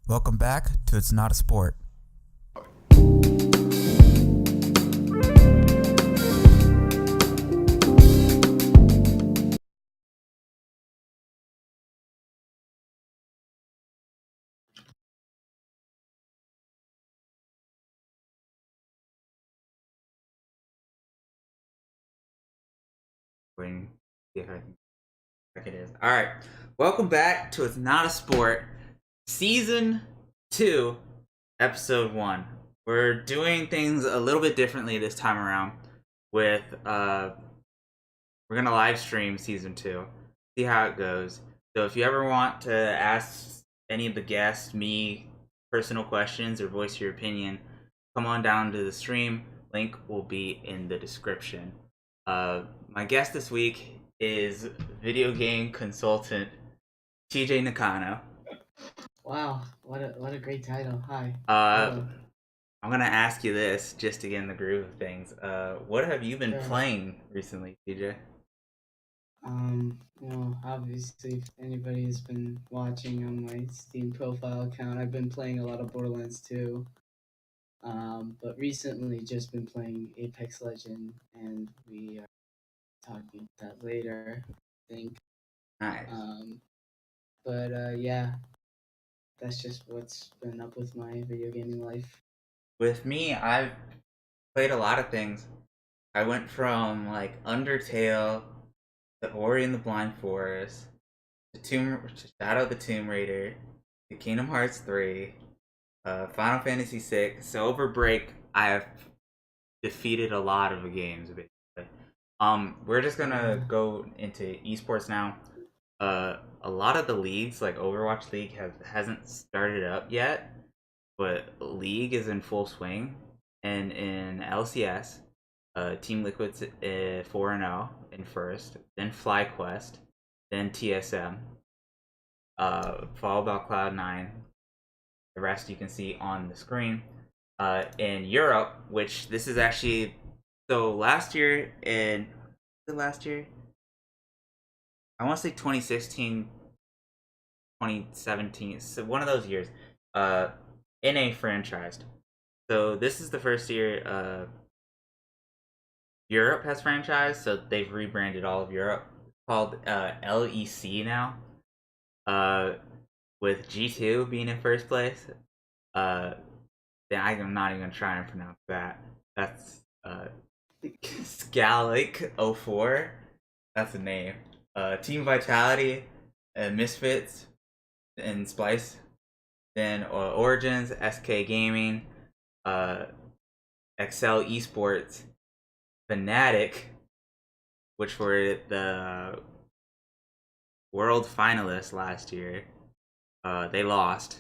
Welcome back to It's Not a Sport. When if I think it is. All right. Welcome back to It's Not a Sport, Season 2, Episode 1. We're doing things a little bit differently this time around with we're going to live stream Season 2. See how it goes. So if you ever want to ask any of the guests, me, personal questions or voice your opinion, come on down to the stream. Link will be in the description. My guest this week is video game consultant TJ Nakano. Wow, what a great title. Hi. Uh, Hello. I'm gonna ask you this just to get in the groove of things. What have you been Sure. playing recently, TJ? Obviously if anybody has been watching on my Steam profile account, I've been playing a lot of Borderlands 2. But recently just been playing Apex Legend and we are talking about that later, I think. Nice. Yeah, that's just what's been up with my video gaming life. With me, I've played a lot of things. I went from like Undertale to Ori and the Blind Forest to Shadow of the Tomb Raider to Kingdom Hearts 3, Final Fantasy 6. So over break, I have defeated a lot of the games. Basically, we're just gonna Yeah. go into esports now. A lot of the leagues, like Overwatch League, hasn't started up yet, but League is in full swing. And in LCS, Team Liquid's 4-0 in first, then FlyQuest, then TSM, followed by Cloud9. The rest you can see on the screen. In Europe, which this is actually so last year in the last year, I want to say 2016, 2017, so one of those years, uh, NA franchised. So this is the first year Europe has franchised, so they've rebranded all of Europe. It's called LEC now, uh, with G2 being in first place. Uh, then I'm not even gonna try and pronounce that. That's Scalic 04. That's a name. Team Vitality, Misfits, and Splice. Then Origins, SK Gaming, uh, Excel Esports, Fnatic, which were the world finalists last year. They lost,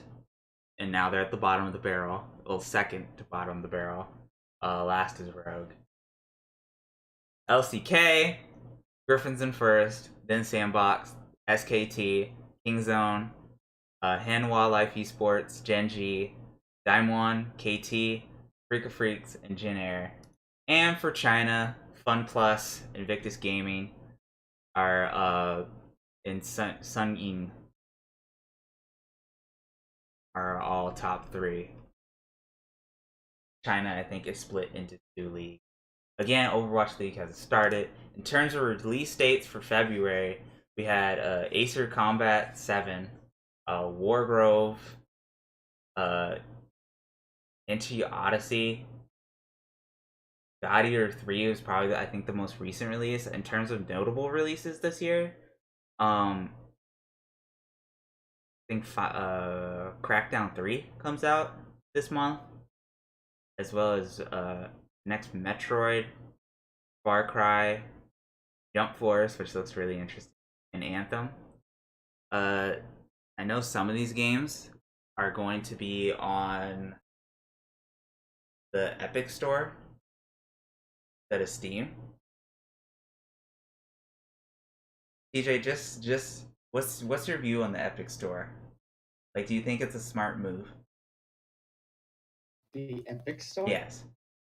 and now they're at the bottom of the barrel. Well, second to bottom of the barrel. Last is Rogue. LCK, Griffins in first, then Sandbox, SKT, Kingzone, Han Wildlife Esports, Genji, Daimon, KT, Freak of Freaks, and Jin Air. And for China, Fun Plus, Invictus Gaming are in Sun Ying are all top three. China, I think, is split into two leagues. Again, Overwatch League hasn't started. In terms of release dates for February, we had Acer Combat 7, Wargrove, uh, Into Odyssey. God Eater 3 was probably, I think, the most recent release. In terms of notable releases this year, I think Crackdown 3 comes out this month, as well as next Metroid, Far Cry, Jump Force, which looks really interesting, and Anthem. Uh, I know some of these games are going to be on the Epic Store that is Steam. TJ, just what's your view on the Epic Store? Like, do you think it's a smart move? The Epic Store? Yes,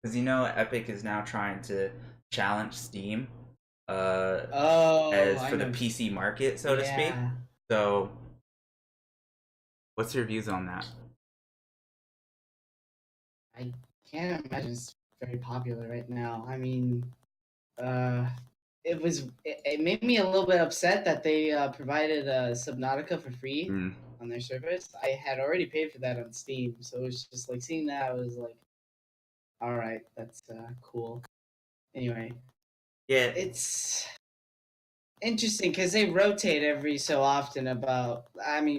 because you know Epic is now trying to challenge Steam, uh, Oh, as I for the know. PC market, so to speak. Yeah. So What's your views on that? I can't imagine it's very popular right now. I mean, uh, it made me a little bit upset that they provided Subnautica for free Mm. on their service. I had already paid for that on Steam, so it was just like seeing that. I was like, all right, that's cool. Anyway, Yeah, it's interesting because they rotate every so often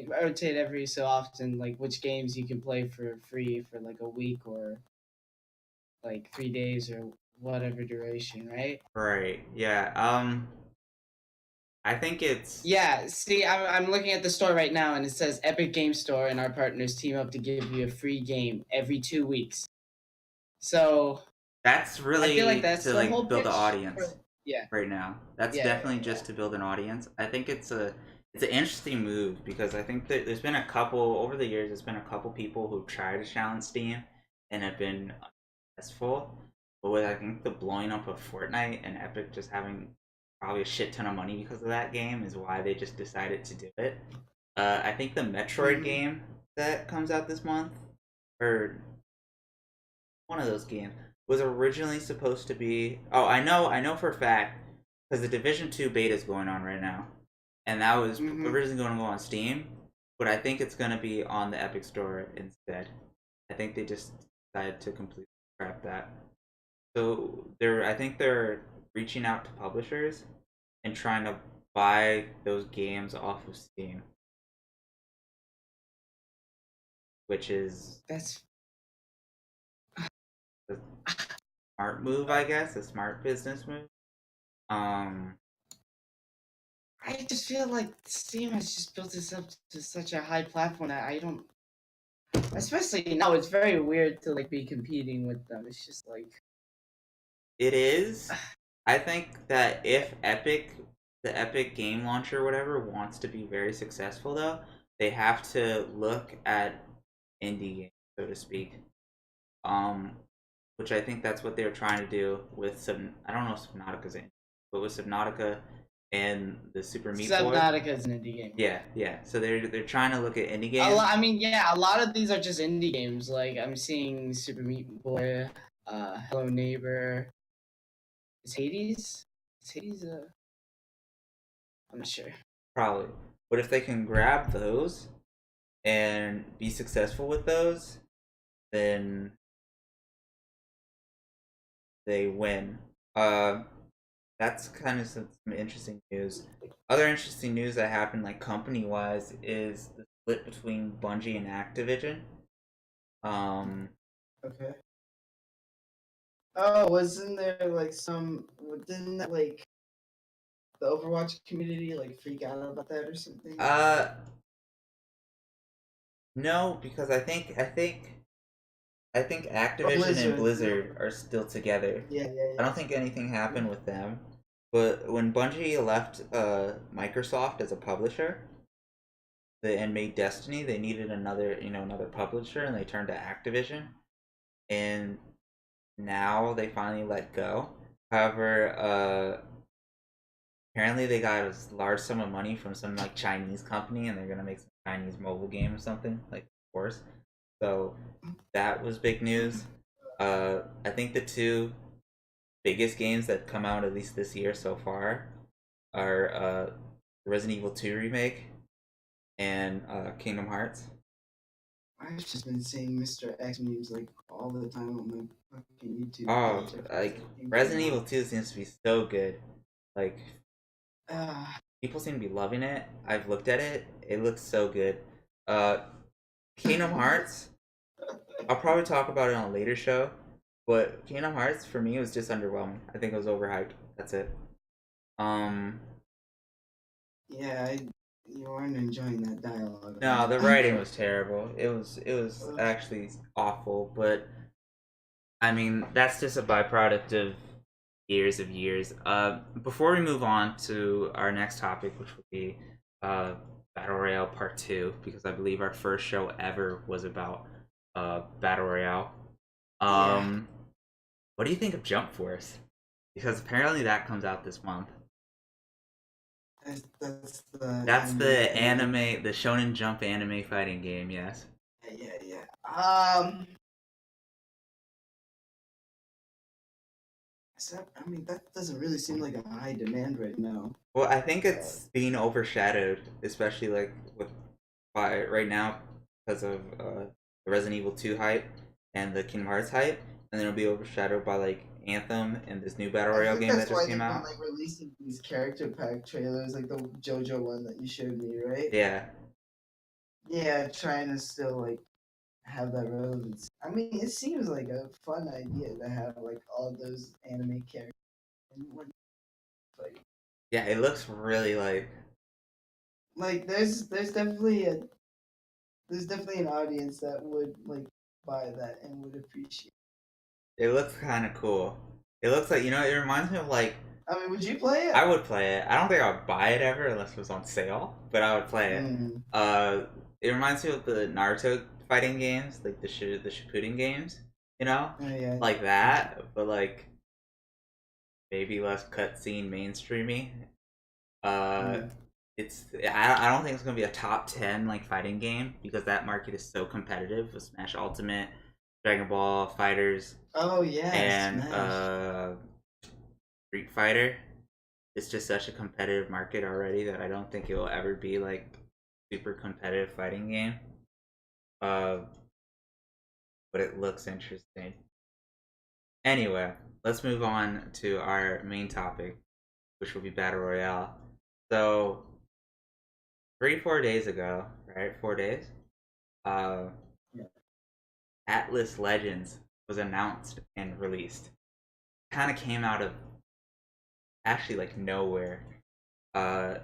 rotate every so often like which games you can play for free for like a week or like 3 days or whatever duration, right? right. Yeah. I think it's Yeah, see, I'm looking at the store right now and it says Epic Game Store and our partners team up to give you a free game every 2 weeks. So that's I feel like really that's to the like whole build an pitch for, audience yeah, right now. That's yeah, definitely just to build an audience. I think it's an interesting move because I think that there's been a couple over the years. There's been a couple people who tried to challenge Steam and have been unsuccessful. But with I think the blowing up of Fortnite and Epic just having probably a shit ton of money because of that game is why they just decided to do it. I think the Metroid hmm game that comes out this month, or one of those games, was originally supposed to be. Oh, I know for a fact because the Division 2 beta is going on right now, and that was hmm originally going to go on Steam, but I think it's going to be on the Epic Store instead. I think they just decided to completely scrap that. So I think they're reaching out to publishers and trying to buy those games off of Steam, which is that's a smart move, I guess, a smart business move. Um, I just feel like Steam has just built this up to such a high platform that I don't, especially now, it's very weird to like be competing with them. It's just like, it is. I think that if the Epic game launcher or whatever, wants to be very successful, though, they have to look at indie games, so to speak. Um, which I think that's what they were trying to do with I don't know if Subnautica's in, but with Subnautica and the Super Meat Boy. Subnautica is an indie game. Yeah, yeah. So they're trying to look at indie A games. lot. I mean, yeah, a lot of these are just indie games. Like I'm seeing Super Meat Boy, Hello Neighbor. Is Hades? Is Hades? I'm not sure. Probably. But if they can grab those and be successful with those, then they win. That's kind of some interesting news. Other interesting news that happened, like company wise, is the split between Bungie and Activision. Um, Okay. Oh, wasn't there like some? Didn't that, like the Overwatch community like freak out about that or something? uh, no, because I think Or Activision and Blizzard? Blizzard are still together. Yeah, yeah, I yeah. don't think anything happened with them. But when Bungie left Microsoft as a publisher, and made Destiny, they needed another publisher, and they turned to Activision. And now they finally let go. However, apparently they got a large sum of money from some like Chinese company, and they're gonna make some Chinese mobile game or something, like of course. So that was big news. I think the two biggest games that come out at least this year so far are Resident Evil 2 remake and Kingdom Hearts. I've just been seeing Mr. X memes like all the time on my fucking YouTube Oh, page after like that game came Resident Evil out. 2 seems to be so good. Like Uh, people seem to be loving it. I've looked at it. It looks so good. Uh Kingdom Hearts, I'll probably talk about it on a later show, but Kingdom Hearts for me was just underwhelming. I think it was overhyped. That's it. Um yeah, you aren't enjoying that dialogue, are no, you? the writing was terrible. It was actually awful, but I mean, that's just a byproduct of years. Before we move on to our next topic, which will be Battle Royale Part 2, because I believe our first show ever was about Battle Royale. Yeah. Um, what do you think of Jump Force? Because apparently that comes out this month. That's the That's the anime. anime, the Shonen Jump anime fighting game. Yes. Yeah. I mean, that doesn't really seem like a high demand right now. Well, I think Uh, it's being overshadowed, especially like with by right now because of the Resident Evil 2 hype and the Kingdom Hearts hype, and then it'll be overshadowed by like Anthem and this new battle I royale think game that's that just why came they've been out. like releasing these character pack trailers, like the JoJo one that you showed me, right? Yeah, Yeah, trying to still like have that relevance. I mean, it seems like a fun idea to have like all those anime characters in one fight. yeah, it looks really Like, there's definitely an audience that would like buy that and would appreciate. it looks kind of cool. It looks like it reminds me of like I mean, would you play I it? would play it. I don't think I would buy it ever unless it was on sale, but I would play it. Mm. Uh, it reminds me of the Naruto fighting games, like the Shippuden games, Oh yeah. like that, but like maybe less cutscene mainstreamy. Uh, Mm. I don't think it's gonna be a top 10 like fighting game because that market is so competitive with Smash Ultimate, Dragon Ball Fighters, Oh yeah, and Smash. Street Fighter. It's just such a competitive market already that I don't think it will ever be like super competitive fighting game. Uh, but it looks interesting. Anyway, let's move on to our main topic, which will be Battle Royale. So 4 days ago, right? 4 days. Uh, Yeah. Atlas Legends was announced and released. Kind of came out of actually like nowhere. Uh,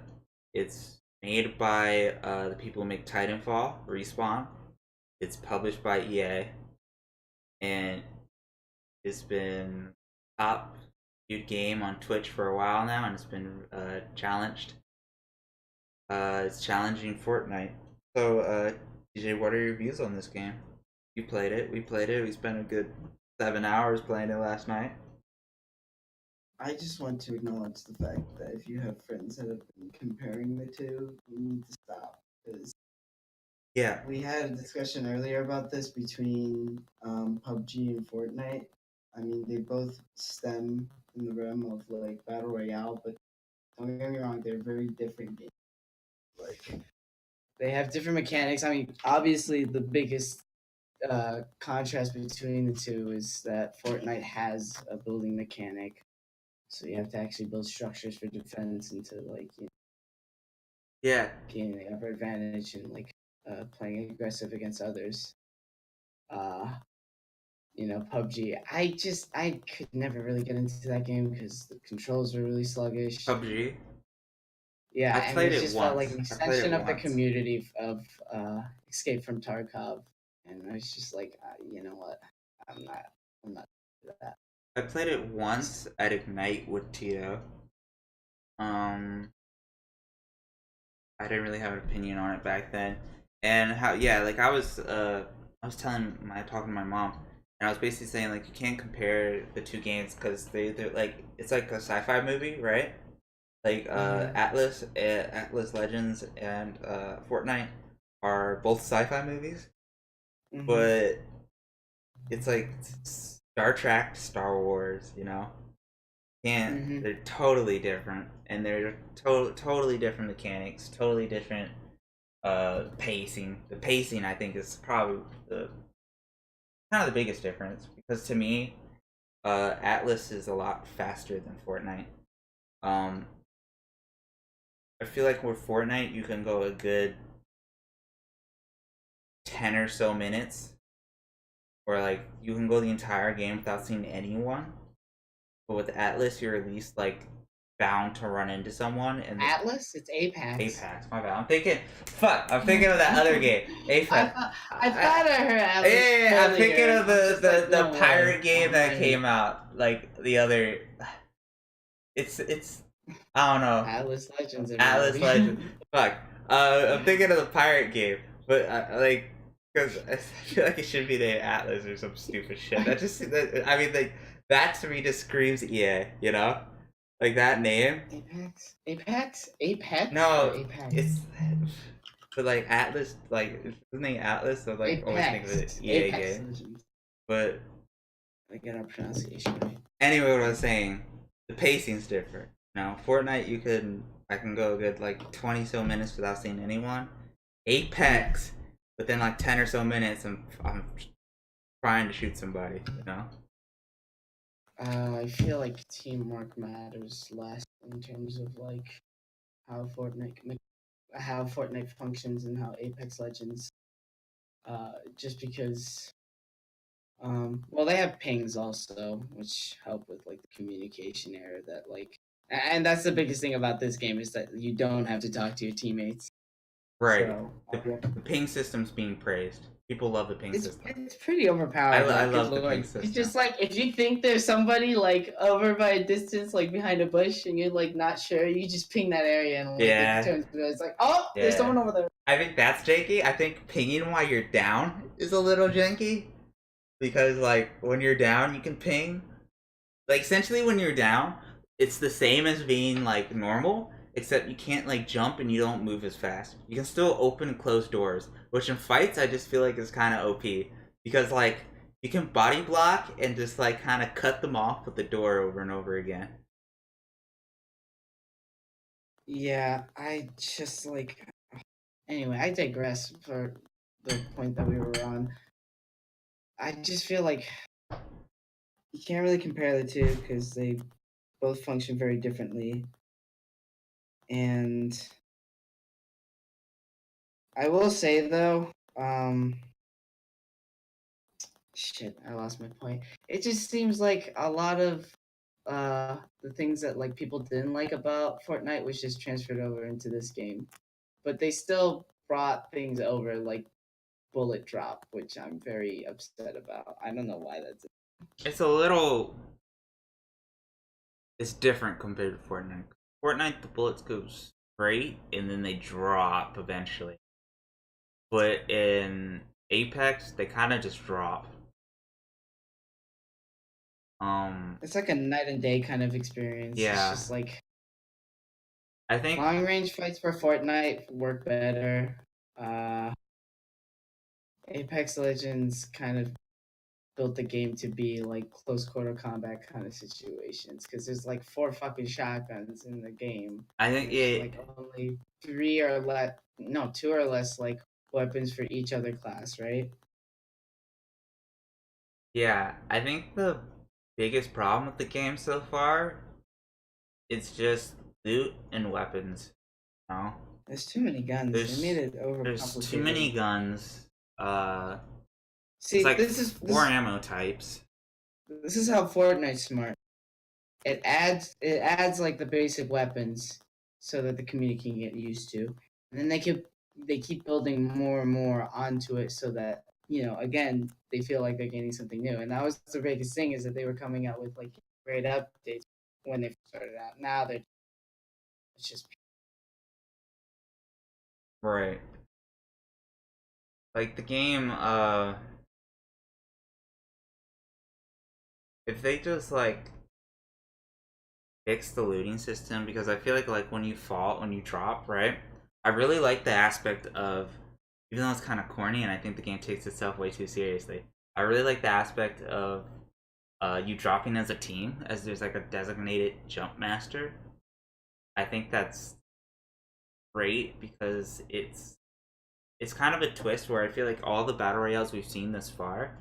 it's made by the people who make Titanfall, Respawn. It's published by EA, and it's been top viewed game on Twitch for a while now, and it's been challenged. It's challenging Fortnite. So, DJ, what are your views on this game? You played it. We played it. We spent a good 7 hours playing it last night. I just want to acknowledge the fact that if you have friends that have been comparing the two, you need to stop because Yeah, we had a discussion earlier about this between PUBG and Fortnite. I mean, they both stem in the realm of like battle royale, but don't get me wrong, they're very different games. Like they have different mechanics. I mean, obviously, the biggest contrast between the two is that Fortnite has a building mechanic, so you have to actually build structures for defense and to like yeah. gain the upper advantage and like playing aggressive against others. Uh, PUBG. I could never really get into that game because the controls were really sluggish. PUBG. Yeah, I and played it it just felt like once. an I played it extension of the once. community of Escape from Tarkov, and I was just like, you know what, I'm not, I'm not that. I played it once at Ignite with Tito. Um, I didn't really have an opinion on it back then, and how like I was talking to my mom, and I was basically saying like you can't compare the two games because they're like it's like a sci-fi movie, right? Like Mm-hmm. Atlas Legends and Fortnite are both sci-fi movies, Mm-hmm. but it's like Star Trek, Star Wars, can't Mm-hmm. they're totally different, and they're totally different mechanics, totally different pacing. The pacing I think is probably the kind of the biggest difference because to me Atlas is a lot faster than Fortnite. um I feel like with Fortnite you can go a good 10 or so minutes, or like you can go the entire game without seeing anyone, but with Atlas you're at least like bound to run into someone. And Atlas, it's Apex. Apex, my bad. I'm thinking of that other game, Apex. I thought I heard Atlas Yeah, I'm thinking earlier. of I'm just like, the no way. pirate game Oh that man, came out like the other. It's I don't know. Atlas Legends, Atlas everybody. Legends. Fuck. I'm thinking of the pirate game, but like because I feel like it should be named Atlas or some stupid shit. I mean like that to me just screams EA, Like that name? Apex, or No, Apex? it's but like Atlas, like his name Atlas, so like always think of it EA Apex game. Legends. But I get our pronunciation right. anyway, what I was saying, the pacing's different. Now, Fortnite, I can go a good like 20 so minutes without seeing anyone. Yeah. Apex, within like 10 or so minutes, I'm trying to shoot somebody. You know. I feel like teamwork matters less in terms of like how Fortnite functions and how Apex Legends. Just because, well, they have pings also, which help with like the communication error that like, and that's the biggest thing about this game is that you don't have to talk to your teammates. Right. So The ping system's being praised. People love the ping system. it's pretty overpowered. I Like, good love the ping lord, it's system. just like if you think there's somebody like over by a distance, like behind a bush, and you're like not sure, you just ping that area, and like it Yeah. turns. It's like, oh, there's Yeah. someone over there. I think that's janky. I think pinging while you're down is a little janky. Because, like, when you're down, you can ping. Like, essentially, when you're down, it's the same as being, like, normal, except you can't, like, jump and you don't move as fast. You can still open and close doors, which in fights, I just feel like is kind of OP. Because, like, you can body block and just, like, kind of cut them off with the door over and over again. Yeah, I just like. Anyway, I digress for the point that we were on. I just feel like you can't really compare the two because they both function very differently. And I will say though, shit, I lost my point. It just seems like a lot of the things that like people didn't like about Fortnite was just transferred over into this game. But they still brought things over like bullet drop, which I'm very upset about. I don't know why that's. It's a little. It's different compared to Fortnite. Fortnite, the bullets go straight and then they drop eventually. But in Apex, they kind of just drop. It's like a night and day kind of experience. It's Yeah, just like I think long range fights for Fortnite work better. Uh, Apex Legends kind of built the game to be like close quarter combat kind of situations because there's like 4 fucking shotguns in the game. I And think there's it. like only 3 or less, no, 2 or less like weapons for each other class, right? Yeah, I think the biggest problem with the game so far it's just loot and weapons. You know, There's too many guns. They made it there's too many overcomplicated. guns. It's See, like this is four this ammo types. this is how Fortnite's smart. It adds like the basic weapons so that the community can get used to, and then they keep building more and more onto it so that again they feel like they're gaining something new. And that was the biggest thing is that they were coming out with like great updates when they started out. Now it's just Right. Like the game, if they just like fix the looting system, because I feel like when you fall, when you drop, right? I really like the aspect of, even though it's kind of corny, and I think the game takes itself way too seriously. I really like the aspect of you dropping as a team, as there's like a designated jump master. I think that's great because it's kind of a twist where I feel like all the battle royales we've seen thus far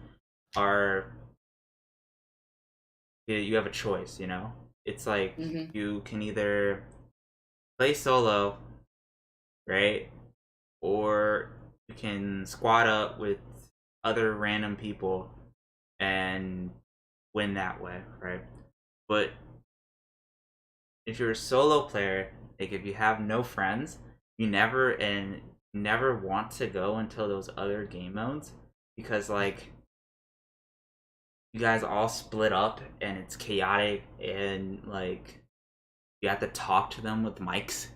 are you have a choice, you know? It's like mm-hmm. you can either play solo, right? Or you can squad up with other random people and win that way, right? But if you're a solo player, like if you have no friends, you never want to go until those other game modes because like you guys all split up and it's chaotic and like you have to talk to them with mics,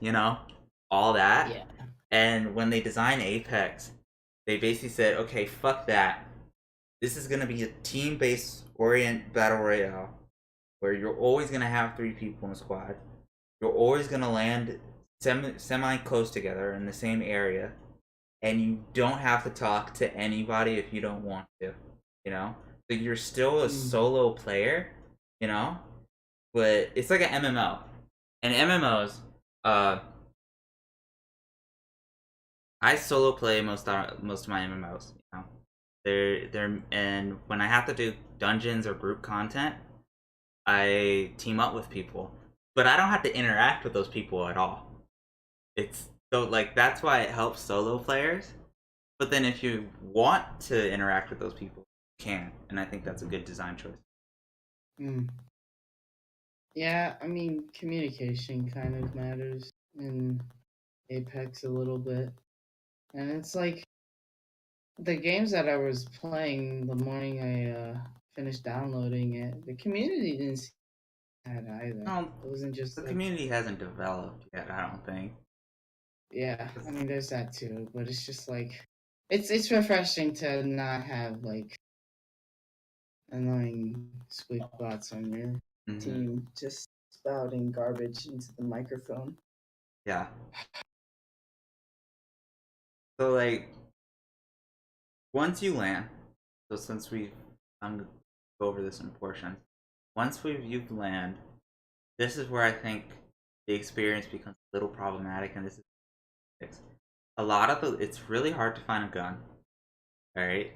all that. Yeah. And when they designed Apex, they basically said, okay, fuck that. This is gonna be a team-based orient battle royale where you're always gonna have 3 people in a squad. You're always gonna land semi close together in the same area, and you don't have to talk to anybody if you don't want to. You know, so you're still a solo player. You know, but it's like an MMO, and MMOs. I solo play most of my MMOs. You know, they're and when I have to do dungeons or group content, I team up with people, but I don't have to interact with those people at all. It's so like that's why it helps solo players. But then if you want to interact with those people, you can, and I think that's a good design choice. Mm. Yeah, I mean, communication kind of matters in Apex a little bit. And it's like the games that I was playing the morning I finished downloading it, the community didn't seem bad either. No, It wasn't just the like, community hasn't developed yet. I don't think. yeah, I mean, there's that too, but it's just like, it's refreshing to not have like annoying squeak bots on your team just spouting garbage into the microphone. Yeah. So like once you land, so since I'm gonna go over this in portions. Once you've land, this is where I think the experience becomes a little problematic, and this is a lot of the. It's really hard to find a gun. All right.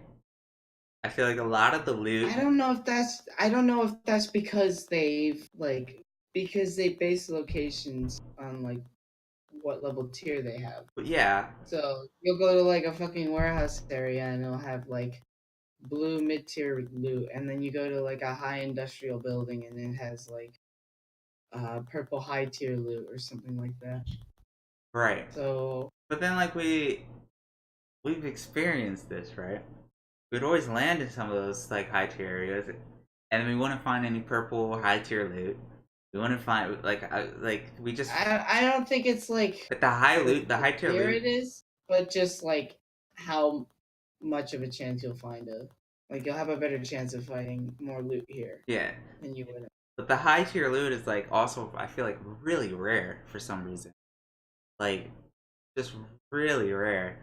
I feel like a lot of the loot. I don't know if that's because because they base locations on like what level tier they have. But yeah. So you'll go to like a fucking warehouse area and it'll have like blue mid tier loot, and then you go to like a high industrial building and it has like purple high tier loot or something like that. Right. So But then like we've experienced this, right? We'd always land in some of those like high tier areas, and then we wouldn't find any purple high tier loot. We wouldn't find like we just. I don't think it's like But the high loot, the high tier here loot. it is, but just like how much of a chance you'll find of. Like you'll have a better chance of finding more loot here Yeah. than you would. But the high tier loot is like also I feel like really rare for some reason. Like just really rare.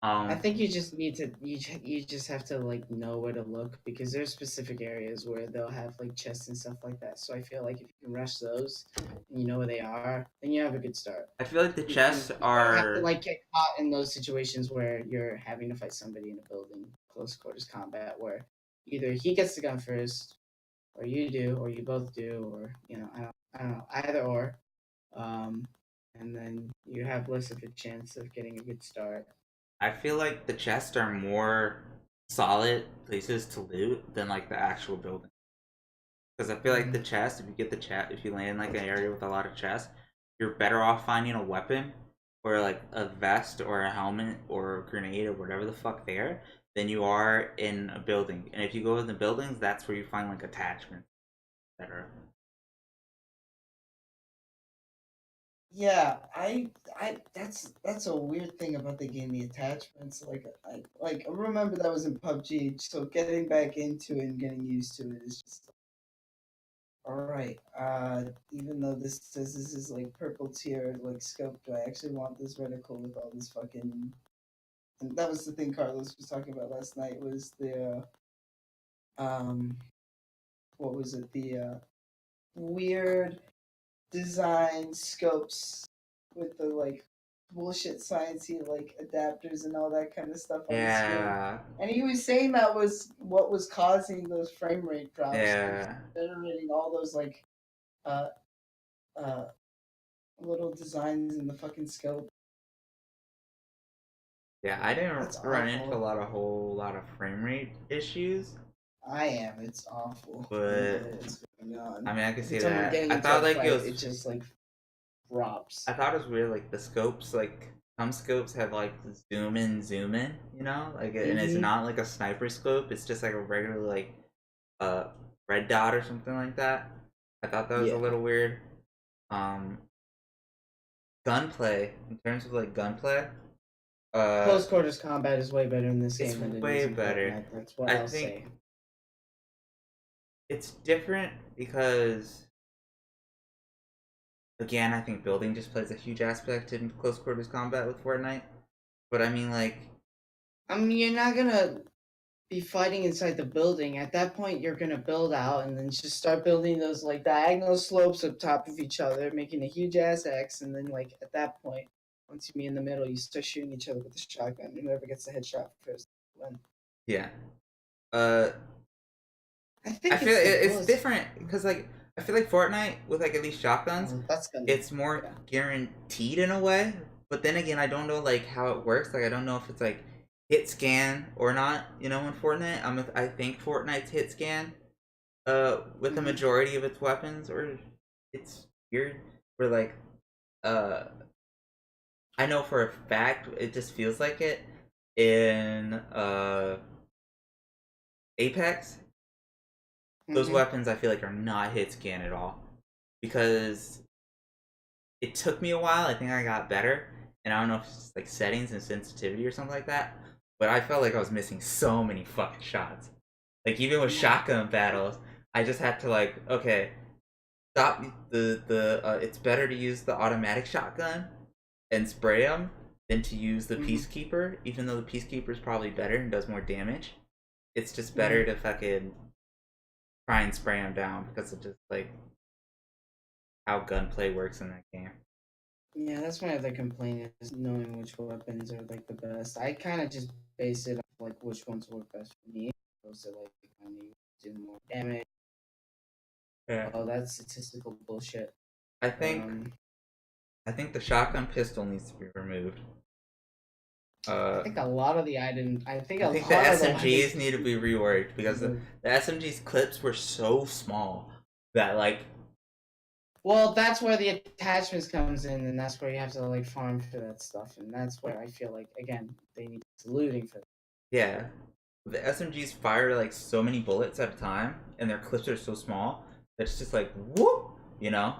I think you just need to you just have to like know where to look, because there's specific areas where they'll have like chests and stuff like that. So I feel like if you can rush those and you know where they are, then you have a good start. I feel like the chests You don't have to are. like get caught in those situations where you're having to fight somebody in a building, close quarters combat, where either he gets the gun first, or you do, or you both do, or I don't know, either or. Um, and then you have less of a chance of getting a good start. I feel like the chests are more solid places to loot than like the actual building. Because I feel like the chest, if you get the chest, if you land in like an area with a lot of chests, you're better off finding a weapon or like a vest or a helmet or a grenade or whatever the fuck there than you are in a building. And if you go in the buildings, that's where you find like attachments, etc. Yeah, that's a weird thing about the game, the attachments. I remember that was in PUBG, so getting back into it and getting used to it is just all right. Even though this says this is like purple tier like scope, do I actually want this reticle with all this fucking? And that was the thing Carlos was talking about last night, was the um what was it, the weird design scopes with the like bullshit sciencey like adapters and all that kind of stuff on the screen. Yeah. And he was saying that was what was causing those frame rate drops. Yeah. Generating all those like uh uh little designs in the fucking scope. Yeah, I didn't That's run into awful. a whole lot of frame rate issues, I am. It's awful. but What's going on? I mean I can see Every time I'm that. getting I into thought a like fight, it was. it just like drops. I thought it was weird, like the scopes, like some scopes have like zoom in, you know, like, and it's not like a sniper scope. It's just like a regular like uh red dot or something like that. I thought that was a little weird. Um, gunplay in terms of like gunplay, Close quarters combat is way better in this it's game than it way is in better. Fortnite. That's what I I'll think say. it's different because again, I think building just plays a huge aspect in close quarters combat with Fortnite. But I mean, like, I mean, you're not gonna be fighting inside the building. At that point, you're gonna build out and then just start building those like diagonal slopes up top of each other, making a huge ass X. And then, like at that point, once you meet in the middle, you start shooting each other with the shotgun. And whoever gets the headshot first win. yeah. Uh, I I think feel it's the it's bullets. different because like I feel like Fortnite with like at least shotguns, That's gonna, it's more yeah. guaranteed in a way. But then again, I don't know like how it works. Like I don't know if it's like hit scan or not. You know, in Fortnite, I think Fortnite's hit scan. With the Mm-hmm. majority of its weapons, or it's weird. Where like, uh, I know for a fact it just feels like it in Apex. Those Mm-hmm. weapons I feel like are not hit scan at all because it took me a while. I think I got better, and I don't know if it's just like settings and sensitivity or something like that. But I felt like I was missing so many fucking shots. Like even with Yeah. shotgun battles, I just had to like, okay, stop the. It's better to use the automatic shotgun and spray them than to use the Mm-hmm. peacekeeper. Even though the peacekeeper is probably better and does more damage, it's just better Mm-hmm. to fucking try and spray them down because of just like how gunplay works in that game. Yeah, that's my other complaint is knowing which weapons are like the best. I kind of just base it on like which ones work best for me, opposed to like I need to do more damage. Yeah. Oh, that's statistical bullshit. I think Um, I think the shotgun pistol needs to be removed. I Uh, think a lot of the items. I think I a think the lot of the weapons SMGs need to be reworked because removed. the SMG's clips were so small that like Well, that's where the attachments comes in, and that's where you have to like farm for that stuff, and that's where I feel like again they need looting for that. yeah, the SMGs fire like so many bullets at a time and their clips are so small that it's just like whoop, you know.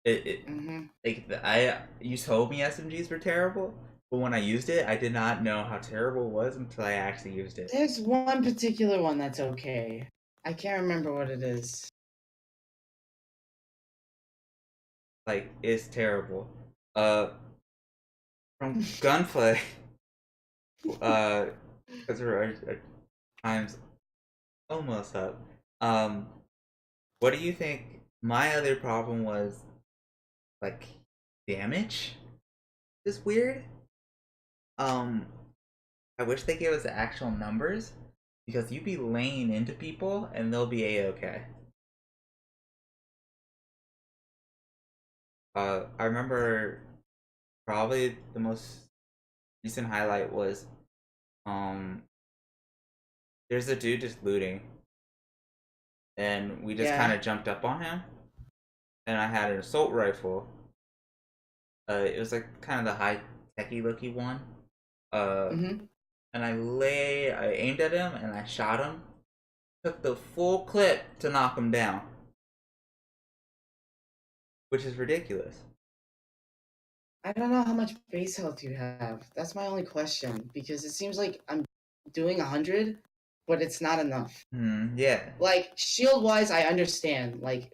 It Mm-hmm. like I you told me SMGs were terrible, but when I used it, I did not know how terrible it was until I actually used it. There's one particular one that's okay. I can't remember what it is. Like it's terrible. Uh, from gunplay, because our time's almost up. Um, what do you think? My other problem was like damage is weird. Um, I wish they gave us the actual numbers because you'd be laying into people and they'll be a okay. I remember probably the most recent highlight was um, there's a dude just looting and we just kind Yeah. of jumped up on him and I had an assault rifle. It was like kind of the high techy looky one. Uh, Mm-hmm. and I aimed at him and I shot him. Took the full clip to knock him down, which is ridiculous. I don't know how much base health you have. That's my only question because it seems like I'm doing 100, but it's not enough. Yeah. Like shield wise, I understand. Like,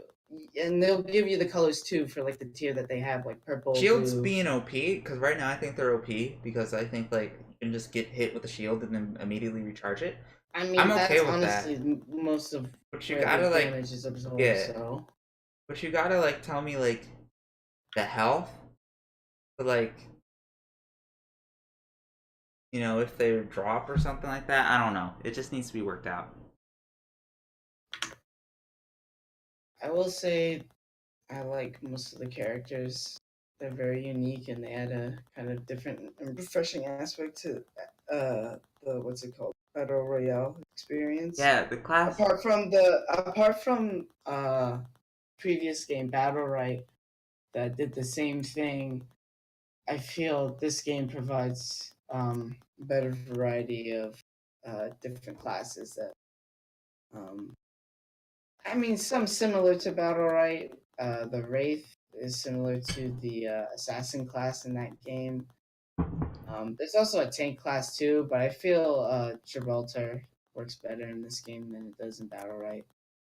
and they'll give you the colors too for like the tier that they have, like purple, Shields blue. being OP, because right now I think they're OP, because I think like you can just get hit with a shield and then immediately recharge it. I I'm mean, okay that's with that. honestly most of But you where the gotta like damage is absorbed. yeah. So But you gotta like tell me like the health. But like, you know, if they drop or something like that, I don't know. It just needs to be worked out. I will say I like most of the characters. They're very unique and they add a kind of different and refreshing aspect to the what's it called, battle royale experience. Yeah, the class. Apart from previous game Battle Right that did the same thing, I feel this game provides better variety of different classes that um, I mean, some similar to Battle Right. The Wraith is similar to the Assassin class in that game. There's also a tank class too, but I feel Gibraltar works better in this game than it does in Battle Right.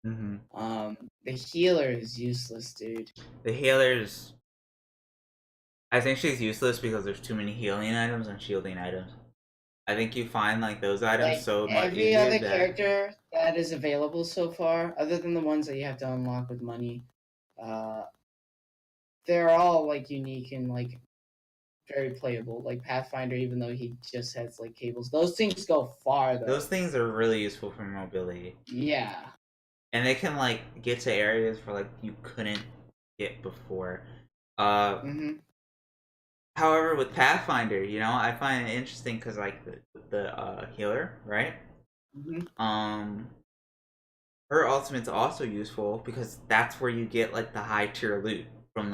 Mm-hmm. The healer is useless, dude. The healer's. I think she's useless because there's too many healing items and shielding items. I think you find like those items Like so much every easier other that character that is available so far, other than the ones that you have to unlock with money, uh, they're all like unique and like very playable. Like Pathfinder, even though he just has like cables, those things go far those though. things are really useful for mobility. Yeah. And they can like get to areas where like you couldn't get before. Mm-hmm. However, with Pathfinder, I find it interesting because like the healer, right? Mm-hmm. Um, her ultimate's also useful because that's where you get like the high tier loot from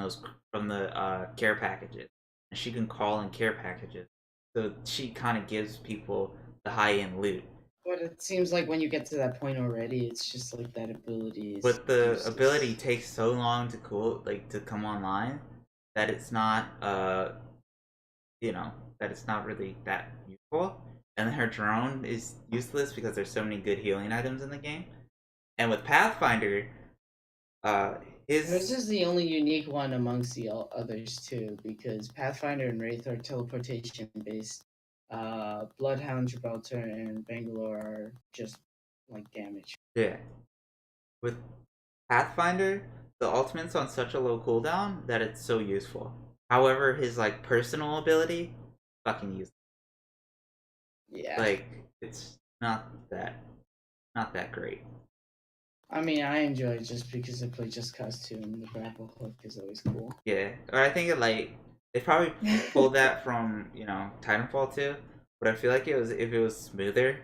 the care packages, and she can call in care packages, so she kind of gives people the high end loot. But it seems like when you get to that point already, it's just like that ability is But the ability useless. takes so long to come online that it's not you know that it's not really that useful. And her drone is useless because there's so many good healing items in the game. And with Pathfinder, uh, Hers his is the only unique one amongst the others too, because Pathfinder and Wraith are teleportation based. Bloodhound, Gibraltar, and Bangalore are just like damage. yeah, with Pathfinder, the ultimate's on such a low cooldown that it's so useful. However, his like personal ability, fucking useless. Yeah. Like it's not that great. I mean, I enjoy it just because I play just cause 2 and the grapple hook is always cool. Yeah, or I think it like they probably pulled that from Titanfall 2, but I feel like it was if it was smoother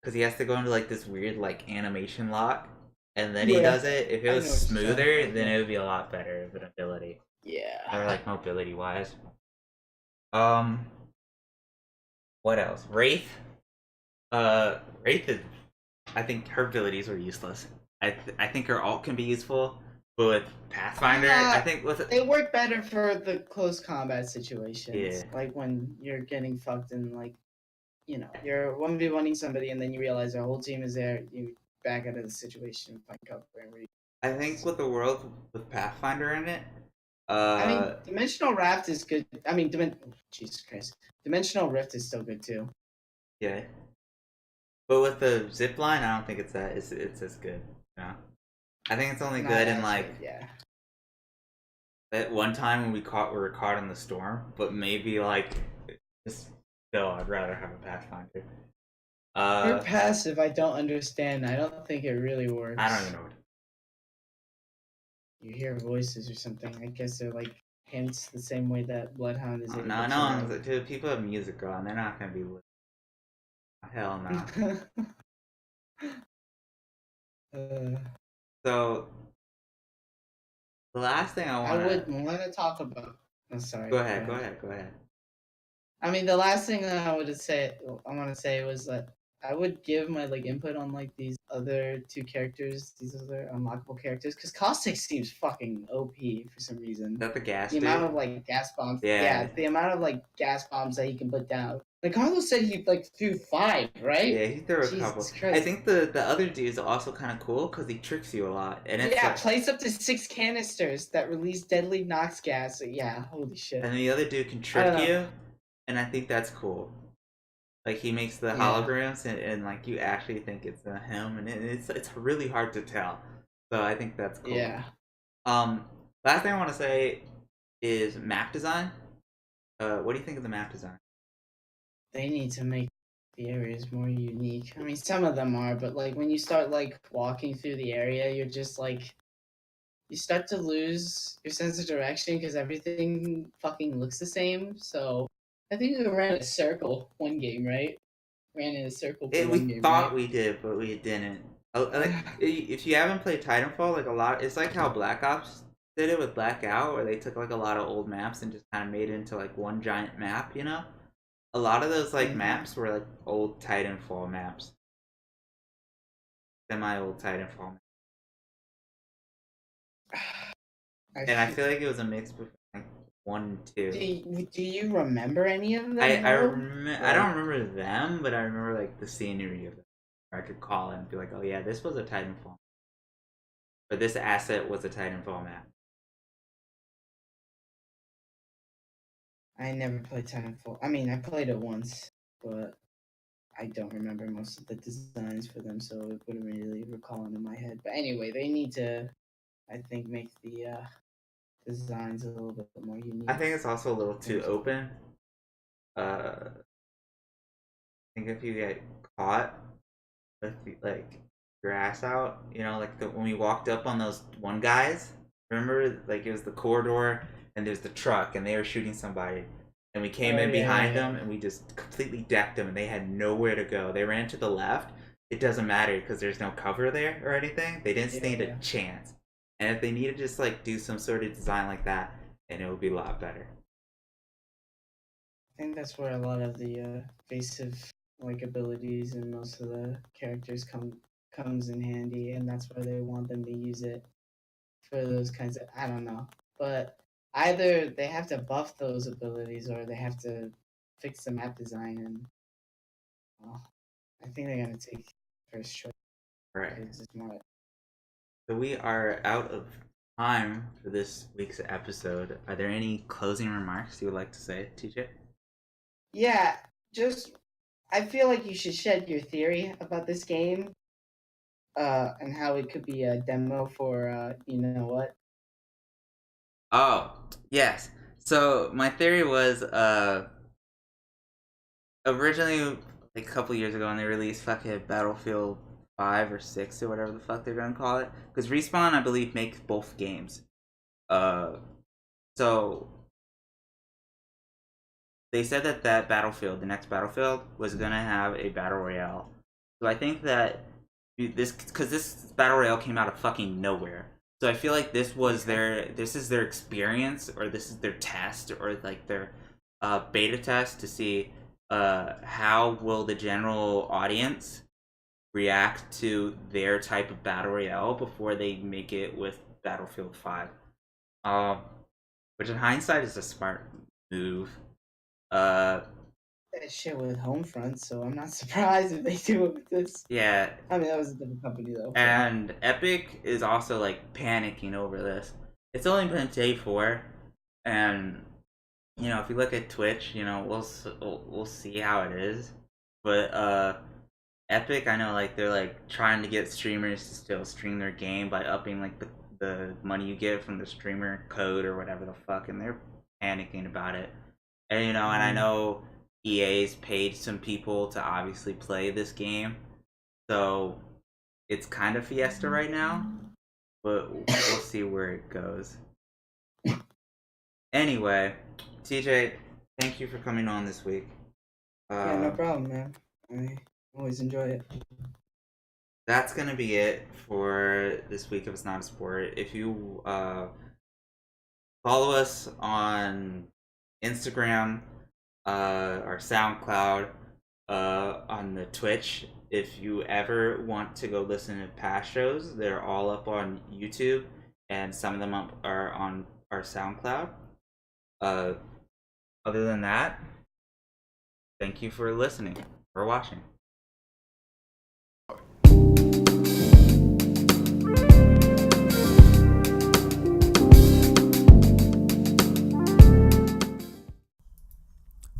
because he has to go into like this weird like animation lock, and then he Yeah, does it. If it I was know what you're talking smoother, about. then Yeah. it would be a lot better of an ability, or Yeah. like mobility wise. Um, what else? Wraith. Wraith is. I think her abilities are useless. I think her alt can be useful, but with Pathfinder, I Uh, think with they work better for the close combat yeah. situations, like when you're getting fucked and like you're 1v1ing somebody and then you realize their whole team is there. You back out of the situation and find cover and I think with the world with Pathfinder in it, I mean, uh, Dimensional Raft is good. I mean, Jesus Christ, Dimensional Rift is still good too. yeah. But with the zip line, I don't think it's as good. You know? I think it's only Not good in as like good, yeah. that one time when we were caught in the storm. But maybe like just no, I'd rather have a Pathfinder. Her Uh, passive, I don't understand. I don't think it really I don't even works. know what. You hear voices or something. I guess they're like hints the same way that Bloodhound is Oh, able no, to no, like. dude, people have music on. They're not gonna be. Hell no. uh, So the last thing I I wanna would want to talk about. I'm go sorry. Go ahead, go ahead. ahead, go ahead. I mean, the last thing that I want to say was that I would give my like input on like these other two characters, these other unlockable characters, because Caustic seems fucking OP for some reason. Is that the gas The amount dude? of like gas bombs, Yeah, yeah, the amount of like gas bombs that he can put down. Like Carlos said, he like threw 5, right? yeah, he threw a couple. Jesus I Christ. think the other dude's also kind of cool because he tricks you a lot, and it's Yeah, like, place up to 6 canisters that release deadly Nox gas. Yeah, holy shit. and the other dude can I don't trick know. you, and I think that's cool. Like he makes the Yeah, holograms, and like you actually think it's him, and it's really hard to tell. So I think that's cool. yeah. Um, last thing I want to say is map design. What do you think of the map design? They need to make the areas more unique. I mean, some of them are, but like when you start like walking through the area, you're just like you start to lose your sense of direction because everything fucking looks the same. So I think we ran a circle one game, right? Ran in a circle for We one game, thought right? we did, but we didn't. Like if you haven't played Titanfall, like a lot, it's like how Black Ops did it with Blackout, where they took like a lot of old maps and just kind of made it into like one giant map. A lot of those like Mm-hmm. maps were like old Titanfall maps, semi-old Titanfall, maps. I And I feel, feel like it was a mix between like one and two. do you remember any of them though? I Like, don't remember them, but I remember like the scenery of them. Where I could call it and be like, oh yeah, this was a Titanfall. But this asset was a Titanfall map. I never played Titanfall. I mean, I played it once, but I don't remember most of the designs for them, so it wouldn't really recall into my head. But anyway, they need to, I think, make the designs a little bit more unique. I think it's also a little too open. I think if you get caught with like your ass out, like when we walked up on those one guys, remember, like it was the corridor and there's the truck and they were shooting somebody, and we came in behind them and we just completely decked them and they had nowhere to go. They ran to the left. It doesn't matter because there's no cover there or anything. They didn't stand a chance. And if they need to just like do some sort of design like that, then it would be a lot better. I think that's where a lot of the evasive like abilities and most of the characters comes in handy, and that's why they want them to use it for those kinds of, I don't know. But either they have to buff those abilities or they have to fix the map design, and I think they're gonna take first choice. Right. It's more. So we are out of time for this week's episode. Are there any closing remarks you would like to say, TJ? Yeah, just I feel like you should shed your theory about this game, and how it could be a demo for you know what. Oh, yes. So my theory was originally, like a couple years ago, when they released fucking Battlefield 5 or 6 or whatever the fuck they're gonna call it, because Respawn, I believe, makes both games. So they said that Battlefield, the next Battlefield, was gonna have a battle royale. So I think that because this battle royale came out of fucking nowhere. So I feel like this is their experience, or this is their test, or like their beta test to see how will the general audience react to their type of battle royale before they make it with Battlefield 5. Which in hindsight is a smart move. That shit with Homefront, so I'm not surprised if they do it with this. Yeah. I mean, that was a different company though. And Epic is also like panicking over this. It's only been day 4, and if you look at Twitch, we'll see how it is. But Epic, I know, like they're like trying to get streamers to still stream their game by upping like the money you get from the streamer code or whatever the fuck, and they're panicking about it. And and I know EA's paid some people to obviously play this game, so it's kind of fiesta right now, but we'll see where it goes. Anyway, TJ, thank you for coming on this week. Yeah, no problem, man. I always enjoy it. That's gonna be it for this week of It's Not a Sport. If you follow us on Instagram, our SoundCloud, on the Twitch. If you ever want to go listen to past shows, they're all up on YouTube, and some of them are on our SoundCloud. Other than that, thank you for listening or watching.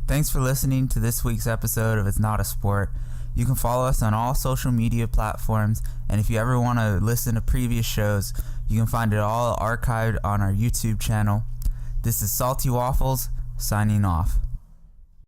Thanks for listening to this week's episode of It's Not a Sport. You can follow us on all social media platforms, and if you ever want to listen to previous shows, you can find it all archived on our YouTube channel. This is Salty Waffles, signing off.